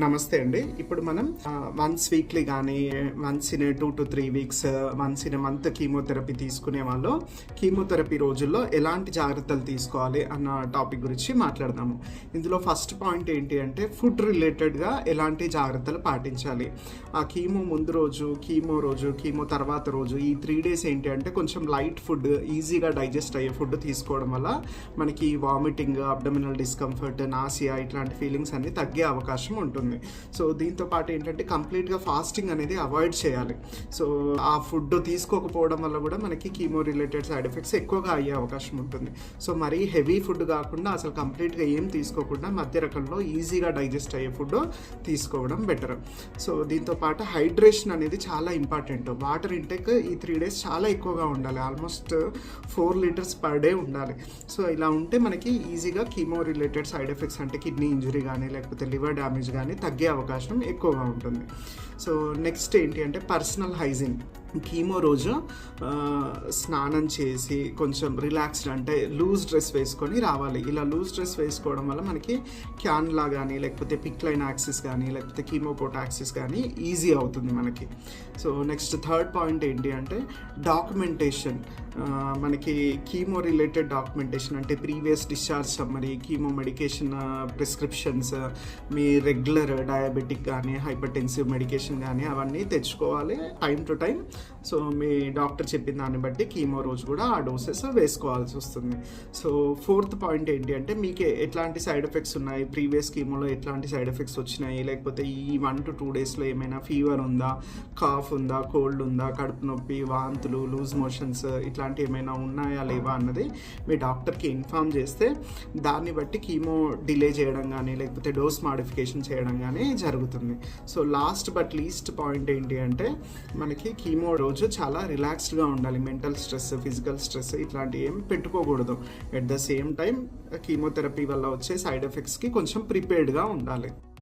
నమస్తే అండి. ఇప్పుడు మనం వన్స్ వీక్లీ కానీ, once in 2 to 3 weeks, once in month chemotherapy తీసుకునే వాళ్ళు కీమోథెరపీ రోజుల్లో ఎలాంటి జాగ్రత్తలు తీసుకోవాలి అన్న టాపిక్ గురించి మాట్లాడదాము. ఇందులో ఫస్ట్ పాయింట్ ఏంటి అంటే ఫుడ్ రిలేటెడ్గా ఎలాంటి జాగ్రత్తలు పాటించాలి. ఆ కీమో ముందు రోజు, కీమో తర్వాత రోజు ఈ 3 days ఏంటి అంటే కొంచెం లైట్ ఫుడ్, ఈజీగా డైజెస్ట్ అయ్యే ఫుడ్ తీసుకోవడం వల్ల మనకి వామిటింగ్, అబ్డమినల్ డిస్కంఫర్ట్, నాసియా ఇట్లాంటి ఫీలింగ్స్ అన్ని తగ్గే అవకాశం ఉంటుంది. సో దీంతో పాటు ఏంటంటే కంప్లీట్గా ఫాస్టింగ్ అనేది అవాయిడ్ చేయాలి. సో ఆ ఫుడ్ తీసుకోకపోవడం వల్ల కూడా మనకి కీమో రిలేటెడ్ సైడ్ ఎఫెక్ట్స్ ఎక్కువగా అయ్యే అవకాశం ఉంటుంది. సో మరీ హెవీ ఫుడ్ కాకుండా అసలు కంప్లీట్గా ఏం తీసుకోకుండా మధ్య రకంలో ఈజీగా డైజెస్ట్ అయ్యే ఫుడ్ తీసుకోవడం బెటర్. సో దీంతో పాటు హైడ్రేషన్ అనేది చాలా ఇంపార్టెంట్. వాటర్ ఇంటేక్ ఈ 3 days చాలా ఎక్కువగా ఉండాలి. ఆల్మోస్ట్ 4 liters per day ఉండాలి. సో ఇలా ఉంటే మనకి ఈజీగా కీమో రిలేటెడ్ సైడ్ ఎఫెక్ట్స్ అంటే కిడ్నీ ఇంజురీ కానీ లేకపోతే లివర్ డ్యామేజ్ కానీ తగ్గే అవకాశం ఎక్కువగా ఉంటుంది. సో నెక్స్ట్ ఏంటి అంటే పర్సనల్ హైజీన్. కీమో రోజు స్నానం చేసి కొంచెం రిలాక్స్డ్ అంటే లూజ్ డ్రెస్ వేసుకొని రావాలి. ఇలా లూజ్ డ్రెస్ వేసుకోవడం వల్ల మనకి క్యాన్లా కానీ లేకపోతే పిక్లైన్ యాక్సిస్ కానీ లేకపోతే కీమోపోర్ట్ యాక్సిస్ కానీ ఈజీ అవుతుంది మనకి. సో నెక్స్ట్ థర్డ్ పాయింట్ ఏంటి అంటే డాక్యుమెంటేషన్. మనకి కీమో రిలేటెడ్ డాక్యుమెంటేషన్ అంటే previous discharge summary, chemo medication prescriptions, మీ రెగ్యులర్ డయాబెటిక్ కానీ హైపర్టెన్సివ్ మెడికేషన్ కానీ అవన్నీ తెచ్చుకోవాలి టైం టు టైం. సో మీ డాక్టర్ చెప్పిన దాన్ని బట్టి కీమో రోజు కూడా ఆ డోసెస్ వేసుకోవాల్సి వస్తుంది. సో ఫోర్త్ పాయింట్ ఏంటి అంటే మీకు ఎట్లాంటి సైడ్ ఎఫెక్ట్స్ ఉన్నాయి, ప్రీవియస్ కీమోలో ఎట్లాంటి సైడ్ ఎఫెక్ట్స్ వచ్చినాయి, లేకపోతే ఈ 1 to 2 daysలో ఏమైనా ఫీవర్ ఉందా, కాఫ్ ఉందా, కోల్డ్ ఉందా, కడుపు నొప్పి, వాంతులు, లూజ్ మోషన్స్ ఇట్లాంటివి ఏమైనా ఉన్నాయా లేవా అన్నది మీ డాక్టర్కి ఇన్ఫామ్ చేస్తే దాన్ని బట్టి కీమో డిలే చేయడం కానీ లేకపోతే డోస్ మాడిఫికేషన్ చేయడం కానీ జరుగుతుంది. So last but least point ఏంటి అంటే మనకి కీమో రోజు చాలా రిలాక్స్డ్గా ఉండాలి. మెంటల్ స్ట్రెస్, ఫిజికల్ స్ట్రెస్ ఇట్లాంటివి ఏం పెట్టుకోకూడదు. At the same time chemotherapy వల్ల వచ్చే సైడ్ ఎఫెక్ట్స్కి కొంచెం ప్రిపేర్డ్గా ఉండాలి.